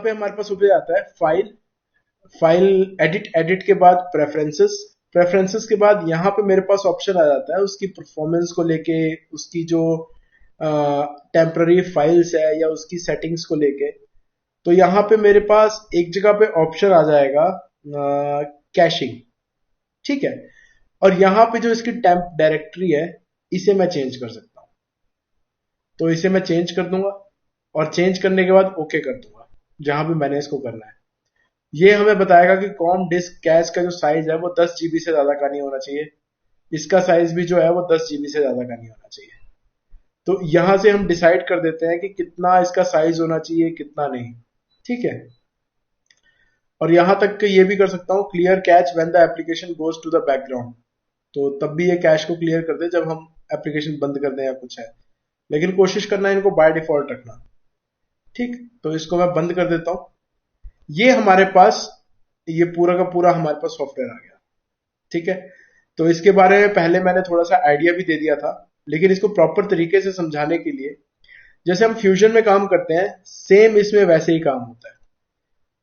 पे हमारे पास ऊपर आता है फाइल, फाइल एडिट, एडिट के बाद प्रेफरेंसेस, प्रेफरेंसेस के बाद यहाँ पे मेरे पास ऑप्शन आ जाता है उसकी परफॉर्मेंस को लेके, उसकी जो टेम्पररी फाइल्स है या उसकी सेटिंग्स को लेके। तो यहाँ पे मेरे पास एक जगह पे ऑप्शन आ जाएगा कैशिंग, ठीक है। और यहाँ पे जो इसकी टेम्प डायरेक्टरी है इसे मैं चेंज कर सकता हूँ, तो इसे मैं चेंज कर दूंगा और चेंज करने के बाद ओके कर दूंगा जहां भी मैंने इसको करना है। ये हमें बताएगा कि कॉम डिस्क कैश का जो साइज है वो 10 GB से ज्यादा का नहीं होना चाहिए, इसका साइज भी जो है वो 10 GB से ज्यादा का नहीं होना चाहिए। तो यहां से हम डिसाइड कर देते हैं कि कितना इसका साइज होना चाहिए कितना नहीं, ठीक है। और यहां तक कि ये भी कर सकता हूँ clear cache when the application goes to the background, तो तब भी ये कैश को क्लियर कर दे जब हम एप्लीकेशन बंद कर दें या कुछ है, लेकिन कोशिश करना है इनको बाय डिफॉल्ट रखना, ठीक। तो इसको मैं बंद कर देता हूं। ये हमारे पास, ये पूरा का पूरा हमारे पास सॉफ्टवेयर आ गया, ठीक है। तो इसके बारे में पहले मैंने थोड़ा सा आइडिया भी दे दिया था, लेकिन इसको प्रॉपर तरीके से समझाने के लिए, जैसे हम फ्यूजन में काम करते हैं सेम इसमें वैसे ही काम होता है।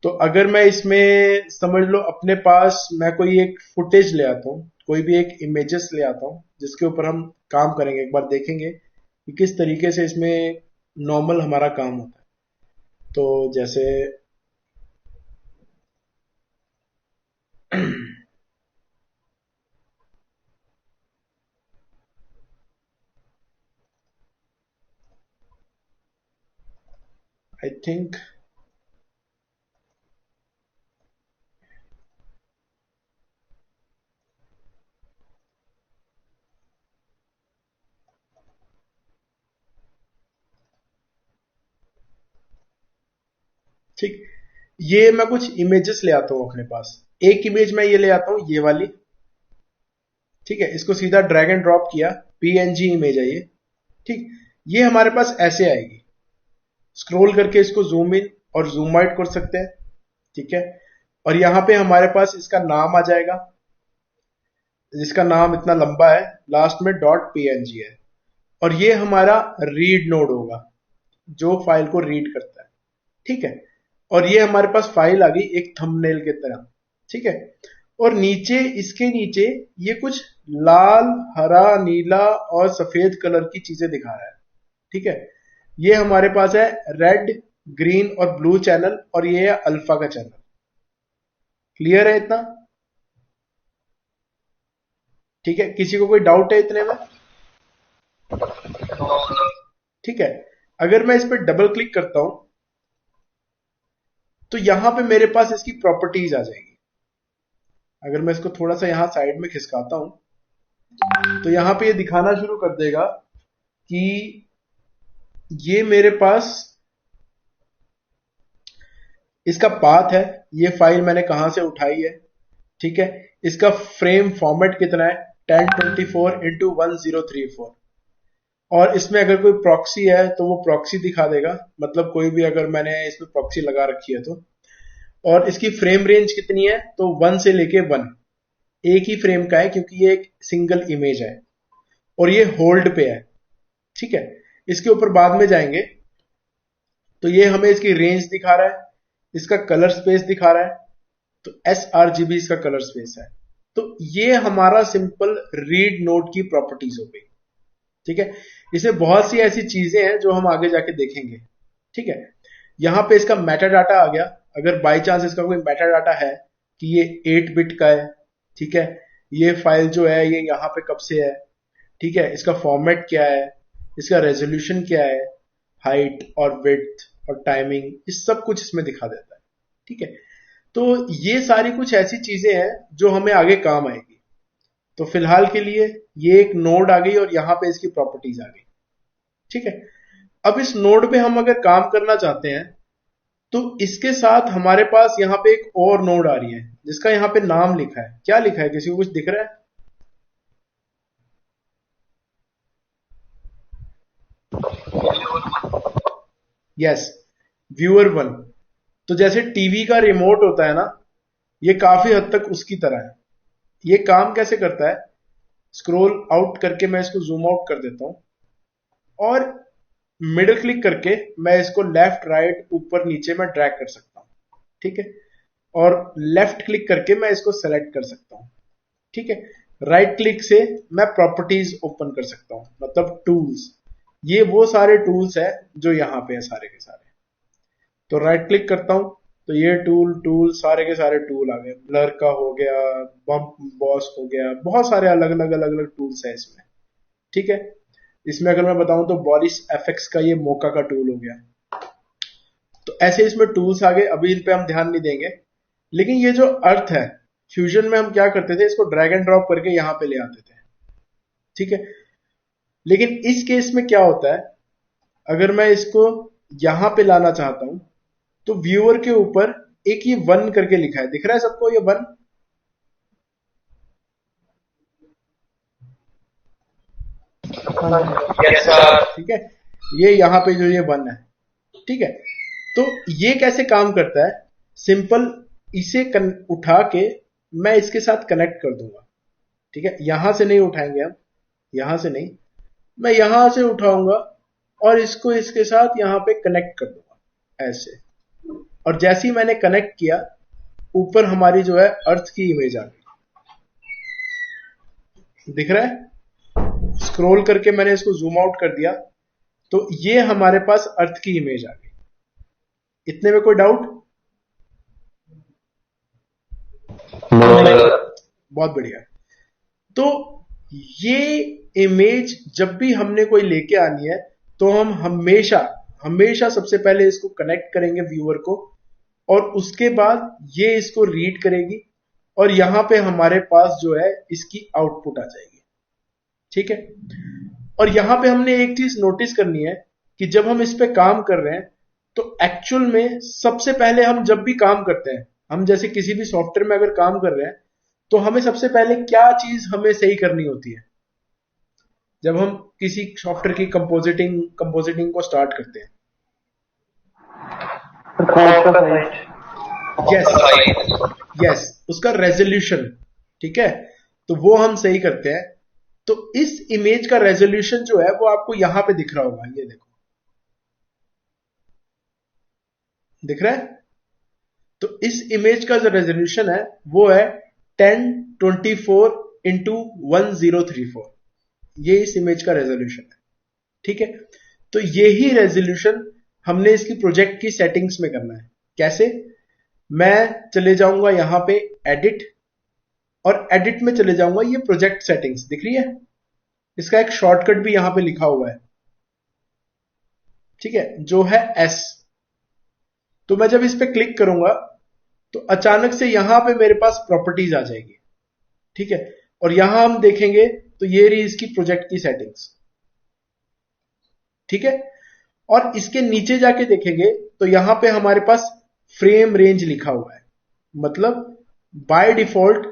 तो अगर मैं इसमें समझ लो अपने पास मैं कोई एक फुटेज ले आता हूँ, कोई भी एक इमेजेस ले आता हूँ जिसके ऊपर हम काम करेंगे, एक बार देखेंगे कि किस तरीके से इसमें नॉर्मल हमारा काम होता है। तो जैसे आई थिंक ठीक, ये मैं कुछ इमेजेस ले आता हूं अपने पास। एक इमेज मैं ये ले आता हूं ये वाली, ठीक है। इसको सीधा ड्रैग एंड ड्रॉप किया, पीएनजी इमेज है ये, ठीक। ये हमारे पास ऐसे आएगी, स्क्रॉल करके इसको जूम इन और जूम आउट कर सकते हैं, ठीक है। और यहां पे हमारे पास इसका नाम आ जाएगा, जिसका नाम इतना लंबा है, लास्ट में डॉट पीएनजी है। और ये हमारा रीड नोड होगा जो फाइल को रीड करता है, ठीक है। और ये हमारे पास फाइल आ गई एक थंबनेल के तरह, ठीक है। और नीचे, इसके नीचे ये कुछ लाल, हरा, नीला और सफेद कलर की चीजें दिखा रहा है, ठीक है। ये हमारे पास है रेड, ग्रीन और ब्लू चैनल, और ये है अल्फा का चैनल। क्लियर है इतना? ठीक है, किसी को कोई डाउट है इतने में? ठीक है। अगर मैं इस पर डबल क्लिक करता हूं तो यहां पे मेरे पास इसकी प्रॉपर्टीज आ जाएगी। अगर मैं इसको थोड़ा सा यहां साइड में खिसकाता हूं तो यहां पे ये दिखाना शुरू कर देगा कि ये मेरे पास इसका पाथ है, ये फाइल मैंने कहां से उठाई है, ठीक है। इसका फ्रेम फॉर्मेट कितना है, 1024 x 1034, और इसमें अगर कोई प्रॉक्सी है तो वो प्रॉक्सी दिखा देगा, मतलब कोई भी अगर मैंने इसमें प्रॉक्सी लगा रखी है तो। और इसकी फ्रेम रेंज कितनी है, तो 1 से लेके 1, एक ही फ्रेम का है क्योंकि ये एक सिंगल इमेज है। और ये होल्ड पे है, ठीक है। इसके ऊपर बाद में जाएंगे तो ये हमें इसकी रेंज दिखा रहा है, इसका कलर स्पेस दिखा रहा है, तो sRGB इसका कलर स्पेस है। तो ये हमारा सिंपल रीड नोड की प्रॉपर्टीज हो गई, ठीक है। इसमें बहुत सी ऐसी चीजें हैं जो हम आगे जाके देखेंगे, ठीक है। यहां पे इसका मेटा डाटा आ गया, अगर बाई चांस इसका कोई मेटा डाटा है कि ये 8 बिट का है, ठीक है। ये फाइल जो है ये यहां पे कब से है, ठीक है। इसका फॉर्मेट क्या है, इसका रेजोल्यूशन क्या है, हाइट और विड्थ और टाइमिंग, इस सब कुछ इसमें दिखा देता है, ठीक है। तो ये सारी कुछ ऐसी चीजें हैं जो हमें आगे काम आएगी। तो फिलहाल के लिए ये एक नोड आ गई और यहां पे इसकी प्रॉपर्टीज आ गई, ठीक है। अब इस नोड पे हम अगर काम करना चाहते हैं तो इसके साथ हमारे पास यहाँ पे एक और नोड आ रही है जिसका यहाँ पे नाम लिखा है, क्या लिखा है, किसी को कुछ दिख रहा है? Yes, viewer one. तो जैसे टीवी का रिमोट होता है ना, ये काफी हद तक उसकी तरह है। ये काम कैसे करता है, स्क्रॉल आउट करके मैं इसको जूम आउट कर देता हूं और मिडल क्लिक करके मैं इसको लेफ्ट राइट ऊपर नीचे में ड्रैग कर सकता हूं। ठीक है, और लेफ्ट क्लिक करके मैं इसको सेलेक्ट कर सकता हूं। ठीक है, राइट क्लिक से मैं प्रॉपर्टीज ओपन कर सकता हूं, मतलब टूल्स। ये वो सारे टूल्स है जो यहां पे है सारे के सारे। तो राइट क्लिक करता हूं तो ये टूल सारे के सारे टूल आ गए। ब्लर का हो गया, बम्प बॉस हो गया, बहुत सारे अलग अलग टूल्स है इसमें। ठीक है, इसमें अगर मैं बताऊं तो बॉरिस एफएक्स का ये मोका का टूल हो गया। तो ऐसे इसमें टूल्स आ गए, अभी इन पे हम ध्यान नहीं देंगे। लेकिन ये जो अर्थ है, फ्यूजन में हम क्या करते थे, इसको ड्रैग एंड ड्रॉप करके यहां पे ले आते थे। ठीक है, लेकिन इस केस में क्या होता है, अगर मैं इसको यहां पे लाना चाहता हूं तो व्यूअर के ऊपर एक ये वन करके लिखा है, दिख रहा है सबको ये वन? Yes, sir. ठीक है, ये यहां पे जो ये वन है। ठीक है, तो ये कैसे काम करता है, सिंपल, इसे उठा के मैं इसके साथ कनेक्ट कर दूंगा। ठीक है, यहां से नहीं उठाएंगे हम, यहां से नहीं, मैं यहां से उठाऊंगा और इसको इसके साथ यहां पे कनेक्ट कर दूंगा ऐसे। और जैसे ही मैंने कनेक्ट किया, ऊपर हमारी जो है अर्थ की इमेज आ गई, दिख रहा है? स्क्रॉल करके मैंने इसको जूम आउट कर दिया तो ये हमारे पास अर्थ की इमेज आ गई। इतने में कोई डाउट? बहुत बढ़िया। तो ये इमेज जब भी हमने कोई लेके आनी है तो हम हमेशा हमेशा सबसे पहले इसको कनेक्ट करेंगे व्यूअर को, और उसके बाद ये इसको रीड करेगी और यहां पे हमारे पास जो है इसकी आउटपुट आ जाएगी। ठीक है, और यहां पे हमने एक चीज नोटिस करनी है कि जब हम इस पे काम कर रहे हैं तो एक्चुअल में सबसे पहले हम जब भी काम करते हैं, हम जैसे किसी भी सॉफ्टवेयर में अगर काम कर रहे हैं तो हमें सबसे पहले क्या चीज हमें सही करनी होती है जब हम किसी सॉफ्टवेयर की कंपोजिटिंग को स्टार्ट करते हैं? यस, यस, उसका रेजोल्यूशन। ठीक है, तो वो हम सही करते हैं। तो इस इमेज का रेजोल्यूशन जो है वो आपको यहां पे दिख रहा होगा, ये देखो, दिख रहा है? तो इस इमेज का जो रेजोल्यूशन है वो है 1024 x 1034। ये इस इमेज का रेजोल्यूशन है। ठीक है, तो यही रेजोल्यूशन हमने इसकी प्रोजेक्ट की सेटिंग्स में करना है। कैसे? मैं चले जाऊंगा यहां पे एडिट, और एडिट में चले जाऊंगा, ये प्रोजेक्ट सेटिंग्स दिख रही है, इसका एक शॉर्टकट भी यहां पे लिखा हुआ है। ठीक है, जो है एस। तो मैं जब इस पे क्लिक करूंगा तो अचानक से यहां पे मेरे पास प्रॉपर्टीज आ जाएगी। ठीक है, और यहां हम देखेंगे तो ये रही इसकी प्रोजेक्ट की सेटिंग्स। ठीक है, और इसके नीचे जाके देखेंगे तो यहां पे हमारे पास फ्रेम रेंज लिखा हुआ है, मतलब बाय डिफॉल्ट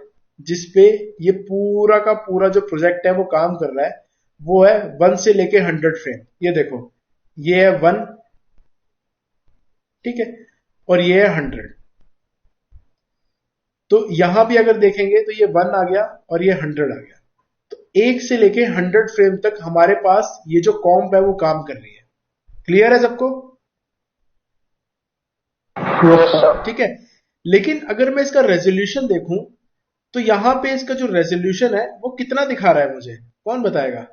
जिसपे ये पूरा का पूरा जो प्रोजेक्ट है वो काम कर रहा है वो है 1 से लेके 100 फ्रेम। ये देखो, ये है 1, ठीक है, और ये है 100। तो यहां भी अगर देखेंगे तो ये 1 आ गया और ये 100 आ गया। तो 1 से लेके 100 फ्रेम तक हमारे पास ये जो कॉम्प है वो काम कर रही है। क्लियर है सबको? ठीक है, लेकिन अगर मैं इसका रेजोल्यूशन देखूं तो यहां पे इसका जो रेजोल्यूशन है वो कितना दिखा रहा है, मुझे कौन बताएगा?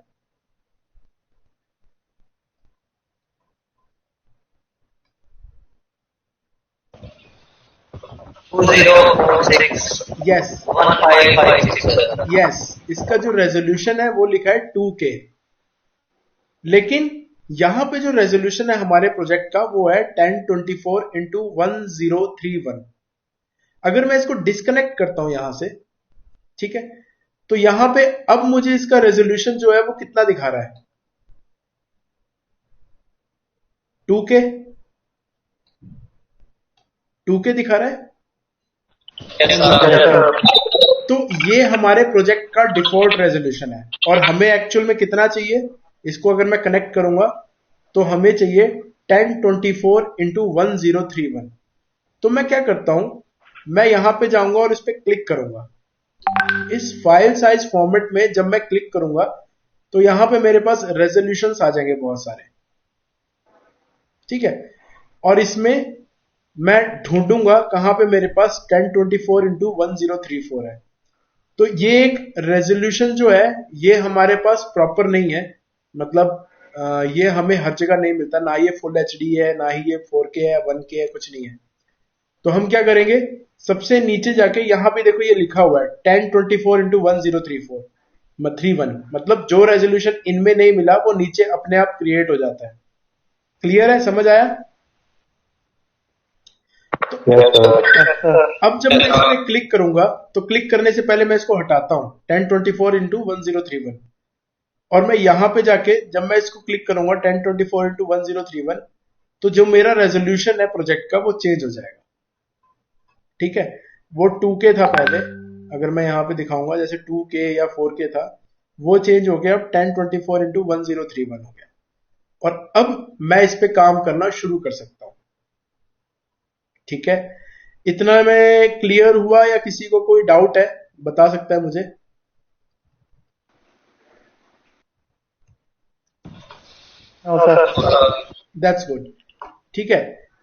यस, 1556 यस, इसका जो रेजोल्यूशन है वो लिखा है 2K। लेकिन यहां पे जो रेजोल्यूशन है हमारे प्रोजेक्ट का वो है 1024 x 1031। अगर मैं इसको डिस्कनेक्ट करता हूं यहां से, ठीक है, तो यहां पे अब मुझे इसका रेजोल्यूशन जो है वो कितना दिखा रहा है? 2K, 2K दिखा रहा है। तो ये हमारे प्रोजेक्ट का डिफॉल्ट रेजोल्यूशन है, और हमें एक्चुअल में कितना चाहिए? इसको अगर मैं कनेक्ट करूंगा तो हमें चाहिए 1024 x 1031। तो मैं क्या करता हूं, मैं यहां पे जाऊंगा और इस पे क्लिक करूंगा। इस फाइल साइज फॉर्मेट में जब मैं क्लिक करूंगा तो यहां पे मेरे पास रेजोल्यूशंस आ जाएंगे बहुत सारे। ठीक है, और इसमें मैं ढूंढूंगा कहां पे मेरे पास 1024 into 1034 है। तो ये एक रेजोल्यूशन जो है ये हमारे पास प्रॉपर नहीं है, मतलब ये हमें हर जगह नहीं मिलता, ना ये फुल एचडी है, ना ही ये 4K है, 1K है, कुछ नहीं है। तो हम क्या करेंगे, सबसे नीचे जाके यहाँ पे देखो ये लिखा हुआ है 1024 into 1034 मतलब जो रेजोल्यूशन इनमें नहीं मिला वो नीचे अपने आप क्रिएट हो जाता है। क्लियर है, समझ आया? तो Yes, sir. अब जब मैं इस पे क्लिक करूंगा तो क्लिक करने से पहले मैं इसको हटाता हूं 1024 into 1031, और मैं यहां पे जाके जब मैं इसको क्लिक करूंगा 1024 into 1031, तो जो मेरा रेजोल्यूशन है प्रोजेक्ट का वो चेंज हो जाएगा। ठीक है, वो 2K था पहले, अगर मैं यहाँ पे दिखाऊंगा जैसे 2K या 4K था, वो चेंज हो गया, अब 1024 into 1031 हो गया, और अब मैं इस पे काम करना शुरू कर सकता हूं। ठीक है, इतना में क्लियर हुआ या किसी को कोई डाउट है बता सकता है मुझे? No sir. That's good. ठीक है,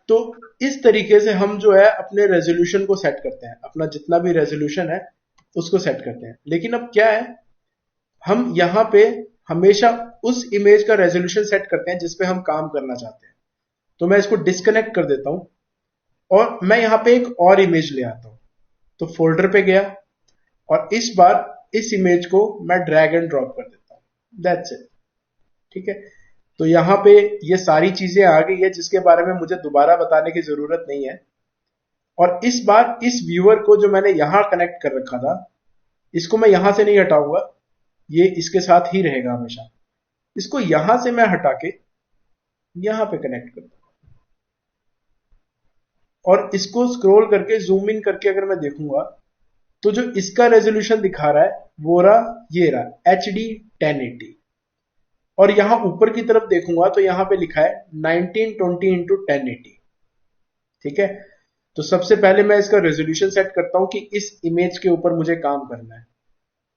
तो इस तरीके से हम जो है अपने रेजोल्यूशन को सेट करते हैं, अपना जितना भी रेजोल्यूशन है उसको सेट करते हैं। लेकिन अब क्या है, हम यहां पे हमेशा उस इमेज का रेजोल्यूशन सेट करते हैं जिस पे हम काम करना चाहते हैं। तो मैं इसको डिस्कनेक्ट कर देता हूं और मैं यहां पे एक और इमेज ले आता हूं। तो फोल्डर पे गया और इस बार इस इमेज को मैं ड्रैग एंड ड्रॉप कर देता हूं। That's it. ठीक है, तो यहां पे ये सारी चीजें आ गई है जिसके बारे में मुझे दोबारा बताने की जरूरत नहीं है। और इस बार इस व्यूअर को जो मैंने यहां कनेक्ट कर रखा था, इसको मैं यहां से नहीं हटाऊंगा, ये इसके साथ ही रहेगा हमेशा। इसको यहां से मैं हटा के यहां पे कनेक्ट करता हूं, और इसको स्क्रॉल करके जूम इन करके अगर मैं देखूंगा तो जो इसका रेजोल्यूशन दिखा रहा है वो रहा, ये रहा HD 1080। और यहां ऊपर की तरफ देखूंगा तो यहां पे लिखा है 1920 into 1080। ठीक है, तो सबसे पहले मैं इसका रेजोल्यूशन सेट करता हूं कि इस इमेज के ऊपर मुझे काम करना है।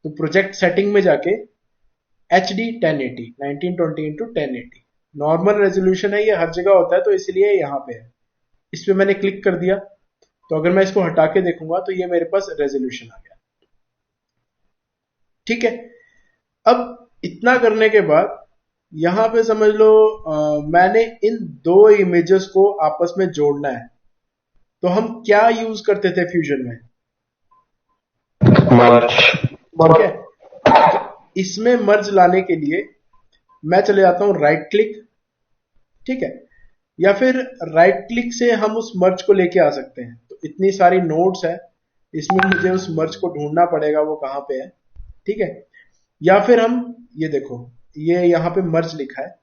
तो प्रोजेक्ट सेटिंग में जाके HD 1080 1920 into 1080 नॉर्मल रेजोल्यूशन है, ये हर जगह होता है तो इसलिए यहां पे है। इस पे मैंने क्लिक कर दिया, तो अगर मैं इसको हटा के देखूंगा तो ये मेरे पास रेजोल्यूशन आ गया। ठीक है, अब इतना करने के बाद यहां पे समझ लो मैंने इन दो इमेजेस को आपस में जोड़ना है। तो हम क्या यूज करते थे फ्यूजन में? Merge. ठीक है, तो इसमें मर्ज लाने के लिए मैं चले जाता हूं राइट क्लिक। ठीक है, या फिर राइट क्लिक से हम उस मर्ज को लेके आ सकते हैं। तो इतनी सारी नोड्स है, इसमें मुझे उस मर्ज को ढूंढना पड़ेगा वो कहां पे है। ठीक है, या फिर हम ये देखो, ये यहां पे मर्ज लिखा है,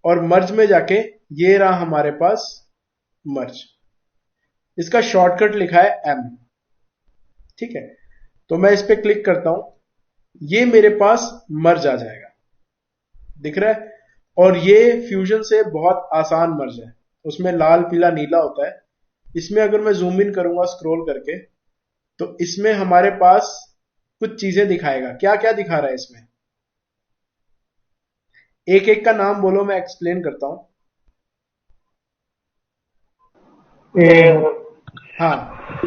और मर्ज में जाके ये रहा हमारे पास मर्ज, इसका शॉर्टकट लिखा है M। ठीक है, तो मैं इस पे क्लिक करता हूं, ये मेरे पास मर्ज आ जाएगा, दिख रहा है। और ये फ्यूजन से बहुत आसान मर्ज है, उसमें लाल पीला नीला होता है। इसमें अगर मैं जूम इन करूंगा स्क्रॉल करके तो इसमें हमारे पास कुछ चीजें दिखाएगा। क्या क्या दिखा रहा है इसमें, एक एक का नाम बोलो, मैं एक्सप्लेन करता हूं। ए हाँ,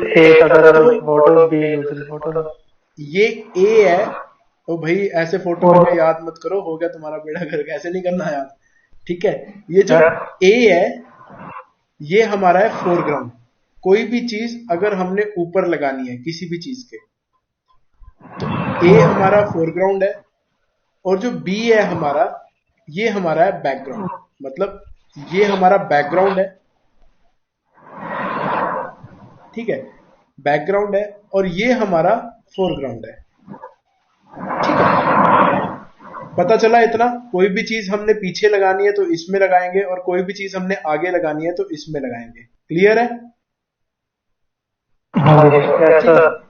एक other photo be usual photo. ये A है। तो भाई ऐसे फोटो मुझे याद मत करो, हो गया तुम्हारा बेड़ा गर्क, ऐसे नहीं करना याद। ठीक है, ये जो A है ये हमारा है फोरग्राउंड। कोई भी चीज अगर हमने ऊपर लगानी है किसी भी चीज के, तो A हमारा फोरग्राउंड है, और जो B है हमारा, ये हमारा है बैकग्राउंड। मतलब ये हमारा बैकग्राउंड है। ठीक है, बैकग्राउंड है, और ये हमारा फोरग्राउंड है। ठीक है, पता चला इतना। कोई भी चीज हमने पीछे लगानी है तो इसमें लगाएंगे, और कोई भी चीज हमने आगे लगानी है तो इसमें लगाएंगे। क्लियर है? हाँ जी, यस सर।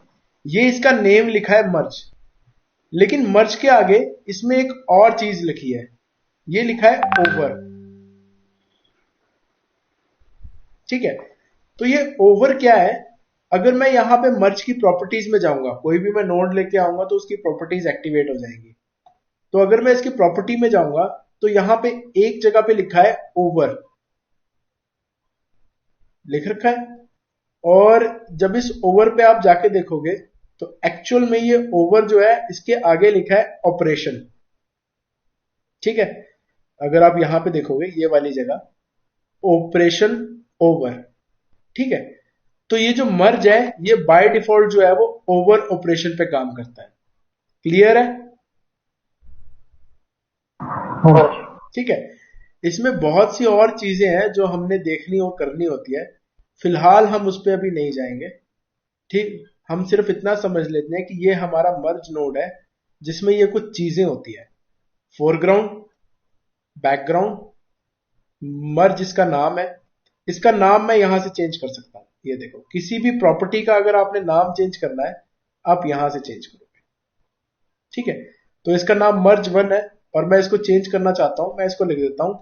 ये इसका नेम लिखा है मर्ज, लेकिन मर्ज के आगे इसमें एक और चीज लिखी है, ये लिखा है ओवर। ठीक है, तो ये ओवर क्या है? अगर मैं यहां पे मर्ज की प्रॉपर्टीज में जाऊंगा, कोई भी मैं नोड लेके आऊंगा तो उसकी प्रॉपर्टीज एक्टिवेट हो जाएंगी। तो अगर मैं इसकी प्रॉपर्टी में जाऊंगा तो यहां पे एक जगह पे लिखा है ओवर। लिख रखा है। और जब इस ओवर पे आप जाके देखोगे तो एक्चुअल में ये ओवर जो है इसके आगे लिखा है ऑपरेशन। ठीक है, अगर आप यहां पे देखोगे ये वाली जगह ऑपरेशन ओवर। ठीक है, तो ये जो मर्ज है ये बाय डिफॉल्ट जो है वो ओवर ऑपरेशन पे काम करता है। क्लियर है? हाँ जी। ठीक है, इसमें बहुत सी और चीजें हैं जो हमने देखनी और करनी होती है, फिलहाल हम उस पर अभी नहीं जाएंगे। ठीक, हम सिर्फ इतना समझ लेते हैं कि ये हमारा मर्ज नोड है जिसमें ये कुछ चीजें होती है, फोरग्राउंड, बैकग्राउंड, मर्ज इसका नाम है। इसका नाम मैं यहां से चेंज कर सकता हूं। ये देखो, किसी भी प्रॉपर्टी का अगर आपने नाम चेंज करना है आप यहां से चेंज करोगे। ठीक है, तो इसका नाम मर्ज वन है और मैं इसको चेंज करना चाहता हूं। मैं इसको लिख देता हूं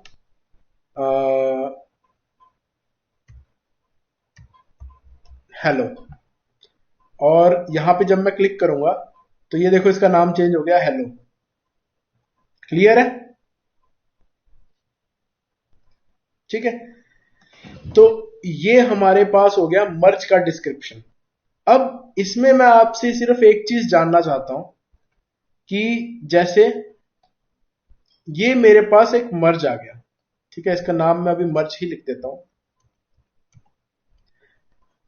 हेलो। और यहां पे जब मैं क्लिक करूंगा तो ये देखो इसका नाम चेंज हो गया हेलो। क्लियर है? ठीक है, तो ये हमारे पास हो गया मर्ज का डिस्क्रिप्शन। अब इसमें मैं आपसे सिर्फ एक चीज जानना चाहता हूं कि जैसे ये मेरे पास एक मर्ज आ गया। ठीक है, इसका नाम मैं अभी मर्ज ही लिख देता हूं।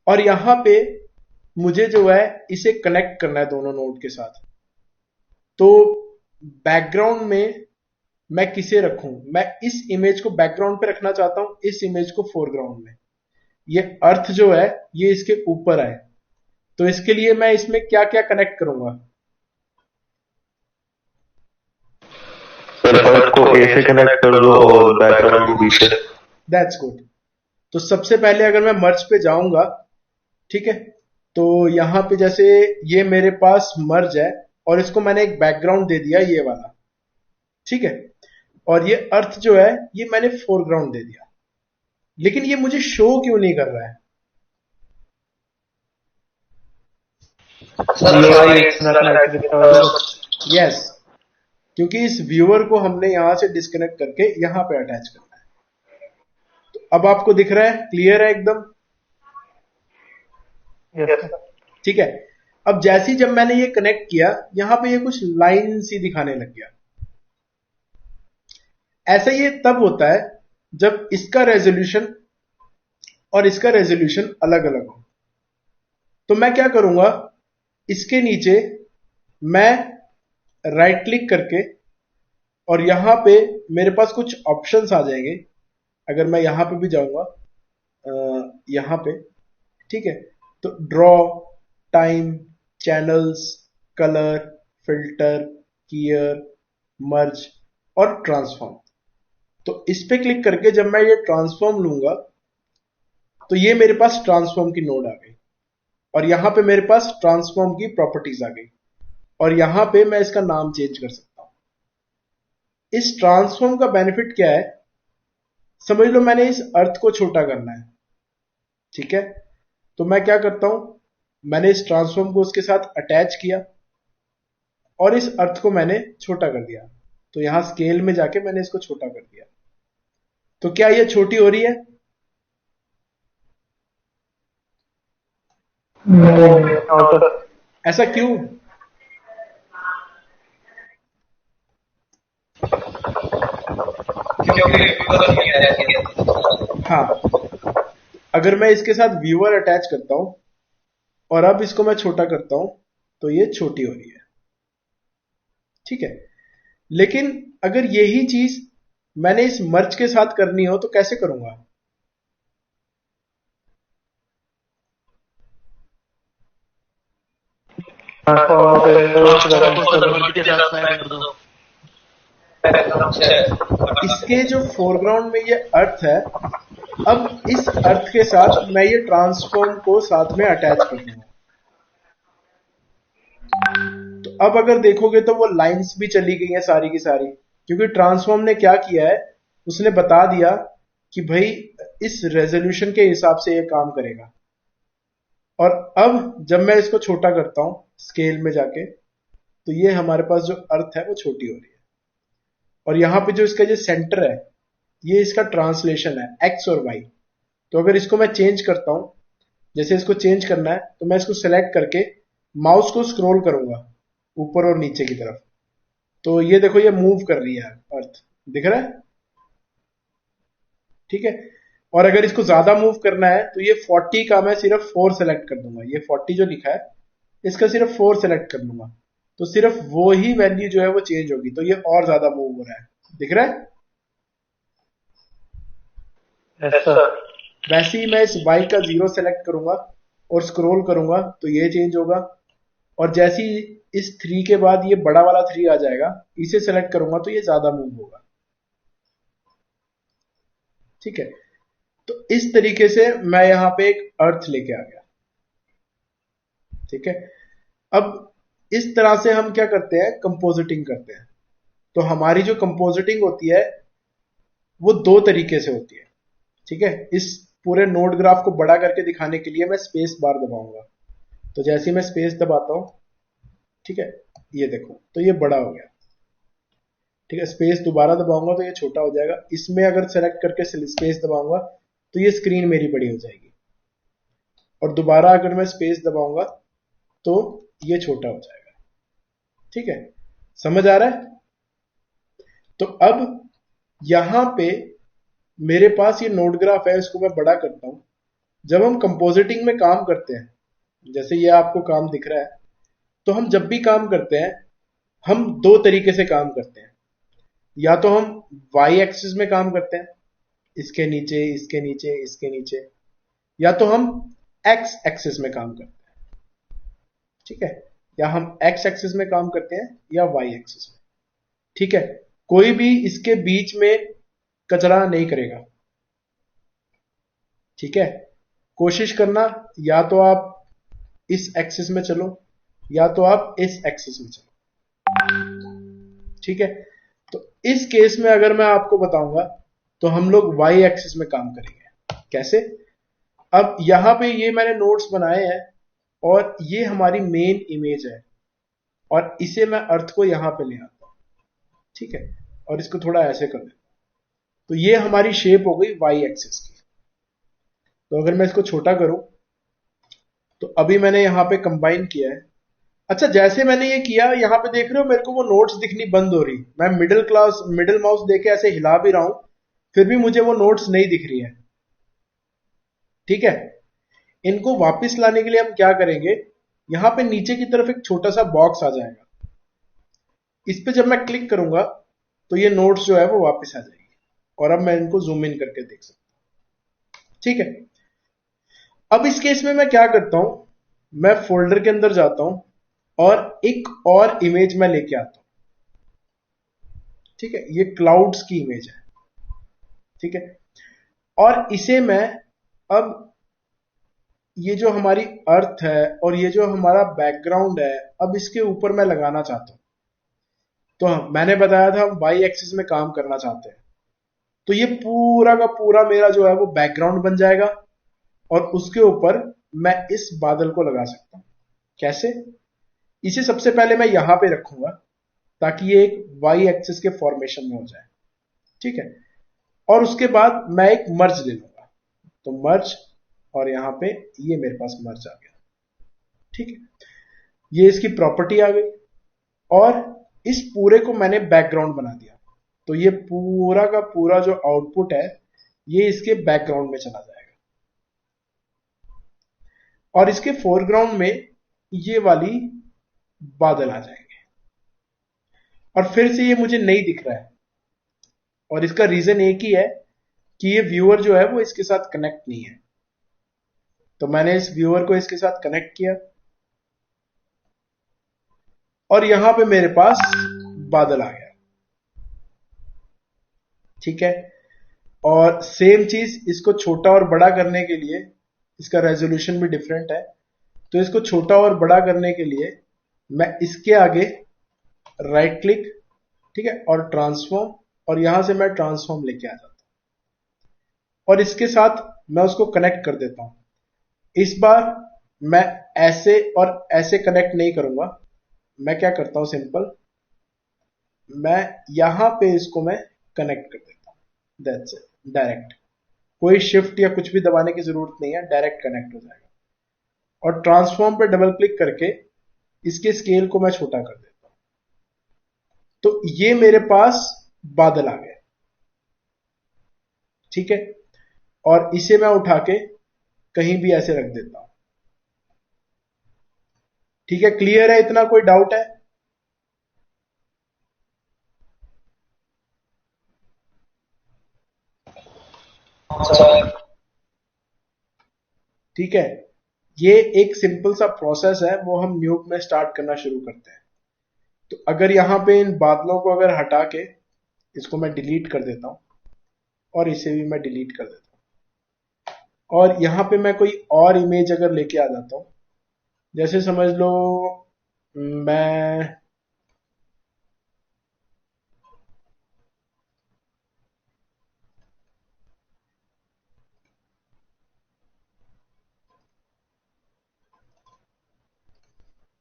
और यहां पे मुझे जो है इसे कनेक्ट करना है दोनों नोड के साथ। तो बैकग्राउंड में मैं किसे रखूं? मैं इस इमेज को बैकग्राउंड पे रखना चाहता हूं, इस इमेज को फोरग्राउंड में। ये अर्थ जो है ये इसके ऊपर है, तो इसके लिए मैं इसमें क्या क्या कनेक्ट करूंगा? सर अर्थ को ए से कनेक्ट कर दो और बैकग्राउंड को बी से। That's good. तो सबसे पहले अगर मैं मर्ज पे जाऊंगा, ठीक है, तो यहां पे जैसे ये मेरे पास मर्ज है और इसको मैंने एक बैकग्राउंड दे दिया ये वाला। ठीक है, और ये अर्थ जो है ये मैंने फोरग्राउंड दे दिया, लेकिन ये मुझे शो क्यों नहीं कर रहा है? ये इंटरनेट दिखता है। यस, क्योंकि इस व्यूअर को हमने यहां से डिस्कनेक्ट करके यहां पे अटैच करना है। तो अब आपको दिख रहा है? क्लियर है एकदम? Yes sir. ठीक है, अब जैसे ही जब मैंने ये कनेक्ट किया यहां पे ये कुछ लाइन सी दिखाने लग गया। ऐसा ये तब होता है जब इसका रेजोल्यूशन और इसका रेजोल्यूशन अलग अलग हो। तो मैं क्या करूंगा, इसके नीचे मैं राइट क्लिक करके और यहां पे मेरे पास कुछ ऑप्शंस आ जाएंगे। अगर मैं यहां पे भी जाऊंगा यहां पे, ठीक है, तो draw, time, channels, colour, filter, keyer, merge और ट्रांसफॉर्म। तो इस पे क्लिक करके जब मैं ये ट्रांसफॉर्म लूंगा तो ये मेरे पास ट्रांसफॉर्म की नोड आ गई और यहां पे मेरे पास ट्रांसफॉर्म की प्रॉपर्टीज आ गई और यहां पे मैं इसका नाम चेंज कर सकता हूं। इस ट्रांसफॉर्म का बेनिफिट क्या है? समझ लो मैंने इस अर्थ को छोटा करना है। ठीक है, तो मैं क्या करता हूं, मैंने इस ट्रांसफॉर्म को उसके साथ अटैच किया और इस अर्थ को मैंने छोटा कर दिया। तो यहां स्केल में जाके मैंने इसको छोटा कर दिया। तो क्या ये छोटी हो रही है? नहीं सर। ऐसा क्यों? क्योंकि व्यूअर नहीं है। हाँ, अगर मैं इसके साथ व्यूअर अटैच करता हूं और अब इसको मैं छोटा करता हूं तो ये छोटी हो रही है। ठीक है, लेकिन अगर यही चीज मैंने इस मर्ज के साथ करनी हो तो कैसे करूंगा? इसके जो फोरग्राउंड में ये अर्थ है, अब इस अर्थ के साथ मैं ये ट्रांसफॉर्म को साथ में अटैच कर दूंगा। तो अब अगर देखोगे तो वो लाइंस भी चली गई हैं सारी की सारी, क्योंकि ट्रांसफॉर्म ने क्या किया है, उसने बता दिया कि भाई इस रेजोल्यूशन के हिसाब से ये काम करेगा। और अब जब मैं इसको छोटा करता हूं स्केल में जाके तो ये हमारे पास जो अर्थ है वो छोटी हो रही है। और यहां पे जो इसका जो सेंटर है ये इसका ट्रांसलेशन है एक्स और वाई। तो अगर इसको मैं चेंज करता हूं, जैसे इसको चेंज करना है तो मैं इसको सेलेक्ट करके माउस को स्क्रॉल करूंगा ऊपर और नीचे की तरफ, तो ये देखो ये मूव कर रही है अर्थ, दिख रहा है? ठीक है। और अगर इसको ज्यादा मूव करना है तो ये 40 का मैं सिर्फ 4 सेलेक्ट कर दूंगा, ये 40 जो लिखा है इसका सिर्फ 4 सेलेक्ट कर लूंगा, तो सिर्फ वो ही वैल्यू जो है वो चेंज होगी, तो ये और ज्यादा मूव हो रहा है, दिख रहा है? yes sir, वैसे ही मैं इस y का 0 सेलेक्ट करूंगा और स्क्रॉल करूंगा तो ये चेंज होगा, और जैसे ही इस 3 के बाद ये बड़ा वाला 3 आ जाएगा, इसे सेलेक्ट करूंगा तो ये ज्यादा मूव होगा। ठीक है, तो इस तरीके से मैं यहां पे एक अर्थ लेके आ गया। ठीक है, अब इस तरह से हम क्या करते हैं, कंपोजिटिंग करते हैं। तो हमारी जो कंपोजिटिंग होती है वो दो तरीके से होती है। ठीक है, इस पूरे नोड ग्राफ को बड़ा करके दिखाने के लिए मैं स्पेस बार दबाऊंगा, तो जैसे ही मैं स्पेस दबाता हूं, ठीक है, ये देखो तो ये बड़ा हो गया। ठीक है, स्पेस दोबारा दबाऊंगा तो ये छोटा हो जाएगा, इसमें अगर सेलेक्ट करके स्पेस दबाऊंगा तो ये स्क्रीन मेरी बड़ी हो जाएगी, और दोबारा अगर मैं स्पेस दबाऊंगा तो ये छोटा हो जाएगा। ठीक है, समझ आ रहा है? तो अब यहां पे मेरे पास ये नोड ग्राफ है, इसको मैं बड़ा करता हूं। जब हम कंपोजिटिंग में काम करते हैं, जैसे ये आपको काम दिख रहा है, तो हम जब भी काम करते हैं हम दो तरीके से काम करते हैं। या तो हम वाई एक्सिस में काम करते हैं, इसके नीचे इसके नीचे इसके नीचे, या तो हम एक्स एक्सिस में काम करते हैं। ठीक है, या हम एक्स एक्सिस में काम करते हैं या वाई एक्सिस में। ठीक है, कोई भी इसके बीच में कचरा नहीं करेगा। ठीक है, कोशिश करना या तो आप इस एक्सिस में चलो या तो आप इस एक्सिस में चलो। ठीक है, तो इस केस में अगर मैं आपको बताऊंगा तो हम लोग वाई एक्सिस में काम करेंगे। कैसे? अब यहां पे ये मैंने नोट्स बनाए हैं और ये हमारी मेन इमेज है, और इसे मैं अर्थ को यहां पे ले आता हूं। ठीक है, और इसको थोड़ा ऐसे कर देता हूं, तो ये हमारी शेप हो गई वाई एक्सिस की। तो अगर मैं इसको छोटा करूं तो अभी मैंने यहां पे कंबाइन किया है। अच्छा, जैसे मैंने ये किया, यहां पे देख रहे हो मेरे को वो नोट्स दिखनी बंद हो रही। मैं मिडिल माउस देके ऐसे हिला भी रहा हूं, फिर भी मुझे वो नोट्स नहीं दिख रही है। ठीक है, इनको वापस लाने के लिए हम क्या करेंगे, यहां पे नीचे की तरफ एक छोटा सा बॉक्स आ जाएगा, इस पे जब मैं क्लिक करूंगा तो ये नोट्स जो है वो वापस आ जाएगी, और अब मैं इनको जूम इन करके देख सकता हूं। ठीक है, अब इस केस में मैं क्या करता हूं, मैं फोल्डर के अंदर जाता हूं और एक और इमेज मैं लेके आता हूं। ठीक है, ये क्लाउड्स की इमेज है। ठीक है, और इसे मैं अब ये जो हमारी अर्थ है और ये जो हमारा बैकग्राउंड है, अब इसके ऊपर मैं लगाना चाहता हूं। तो मैंने बताया था हम वाई एक्सिस में काम करना चाहते हैं, तो ये पूरा का पूरा मेरा जो है वो बैकग्राउंड बन जाएगा, और उसके ऊपर मैं इस बादल को लगा सकता हूं। कैसे? इसे सबसे पहले मैं यहां पे रखूंगा ताकि ये एक वाई एक्सिस के फॉर्मेशन में हो जाए। ठीक है, और उसके बाद मैं एक मर्ज ले लूंगा, तो मर्ज, और यहां पे ये मेरे पास मर्ज आ गया। ठीक है, ये इसकी प्रॉपर्टी आ गई, और इस पूरे को मैंने बैकग्राउंड बना दिया, तो ये पूरा का पूरा जो आउटपुट है ये इसके बैकग्राउंड में चला जाएगा, और इसके फोरग्राउंड में ये वाली बादल आ जाएंगे। और फिर से ये मुझे नहीं दिख रहा है, और इसका रीजन एक ही है कि ये व्यूअर जो है वो इसके साथ कनेक्ट नहीं है। तो मैंने इस व्यूअर को इसके साथ कनेक्ट किया, और यहां पे मेरे पास बादल आ गया। ठीक है, और सेम चीज इसको छोटा और बड़ा करने के लिए, इसका रेजोल्यूशन भी डिफरेंट है, तो इसको छोटा और बड़ा करने के लिए मैं इसके आगे राइट क्लिक, ठीक है, और ट्रांसफॉर्म, और यहां से मैं ट्रांसफॉर्म लेके आ जाता हूं, और इसके साथ मैं उसको कनेक्ट कर देता हूं। इस बार मैं ऐसे और ऐसे कनेक्ट नहीं करूंगा, मैं क्या करता हूं, सिंपल मैं यहां पे इसको मैं कनेक्ट कर देता हूं, दैट्स इट, डायरेक्ट, कोई शिफ्ट या कुछ भी दबाने की जरूरत नहीं है, डायरेक्ट कनेक्ट हो जाएगा। और ट्रांसफॉर्म पे डबल क्लिक करके इसके स्केल को मैं छोटा कर देता हूं, तो ये मेरे पास बादल आ गए। ठीक है, और इसे मैं उठा के कहीं भी ऐसे रख देता हूं। ठीक है, क्लियर है? इतना कोई डाउट है? सर ठीक है, ये एक सिंपल सा प्रोसेस है, वो हम न्यूक में स्टार्ट करना शुरू करते हैं। तो अगर यहां पे इन बादलों को अगर हटा के इसको मैं डिलीट कर देता हूं, और इसे भी मैं डिलीट कर देता हूं, और यहां पे मैं कोई और इमेज अगर लेके आ जाता हूं, जैसे समझ लो मैं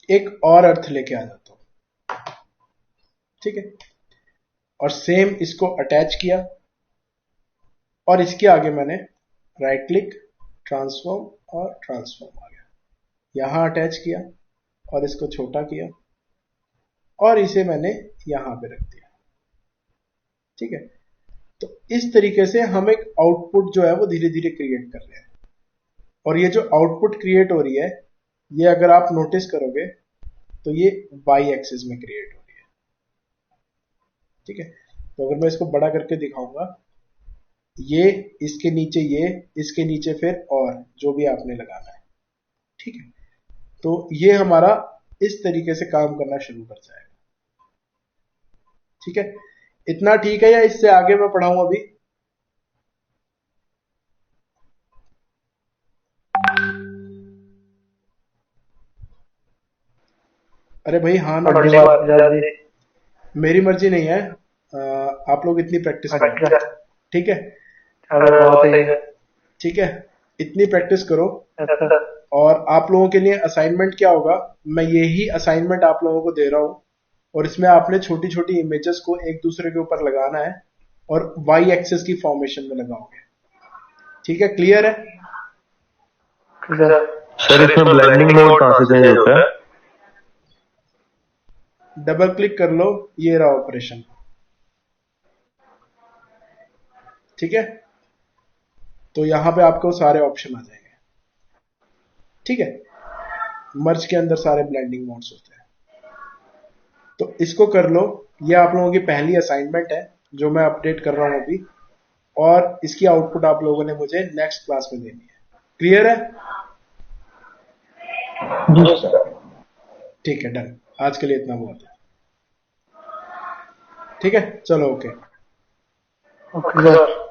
एक और अर्थ लेके आ जाता हूं। ठीक है, और सेम इसको अटैच किया, और इसके आगे मैंने राइट क्लिक, ट्रांसफॉर्म, और ट्रांसफॉर्म आ गया, यहां अटैच किया और इसको छोटा किया, और इसे मैंने यहां पे रख दिया। ठीक है, तो इस तरीके से हम एक आउटपुट जो है वो धीरे धीरे क्रिएट कर रहे हैं। और ये जो आउटपुट क्रिएट हो रही है, ये अगर आप नोटिस करोगे तो ये वाई एक्सिस में क्रिएट हो रही है। ठीक है, तो अगर मैं इसको बड़ा करके दिखाऊंगा, ये इसके नीचे, ये इसके नीचे, फिर और जो भी आपने लगाना है। ठीक है, तो ये हमारा इस तरीके से काम करना शुरू कर जाएगा। ठीक है, इतना ठीक है, या इससे आगे मैं पढ़ाऊं अभी? अरे भाई हाँ ना, थोड़ी बात जल्दी। मेरी मर्जी नहीं है, आप लोग इतनी प्रैक्टिस करो। अच्छा, ठीक है, चलो बहुत ही है। ठीक है, इतनी प्रैक्टिस करो। अच्छा, और आप लोगों के लिए असाइनमेंट क्या होगा, मैं यही असाइनमेंट आप लोगों को दे रहा हूं, और इसमें आपने छोटी छोटी इमेजेस को एक दूसरे के ऊपर लगाना है, और वाई एक्सेस की फॉर्मेशन में लगाओगे। ठीक है, क्लियर है? अच्छा, सर इसमें ब्लेंडिंग मोड कहाँ से चेंज होता है? डबल क्लिक कर लो, ये रहा ऑपरेशन। ठीक है, तो यहां पे आपको सारे ऑप्शन आ जाएंगे। ठीक है, मर्ज के अंदर सारे ब्लेंडिंग मोड्स होते हैं। तो इसको कर लो, ये आप लोगों की पहली असाइनमेंट है जो मैं अपडेट कर रहा हूं अभी, और इसकी आउटपुट आप लोगों ने मुझे नेक्स्ट क्लास में देनी है। क्लियर है? जी सर। ठीक है, डन, आज के लिए इतना बहुत है। ठीक है, चलो, ओके। Okay sir.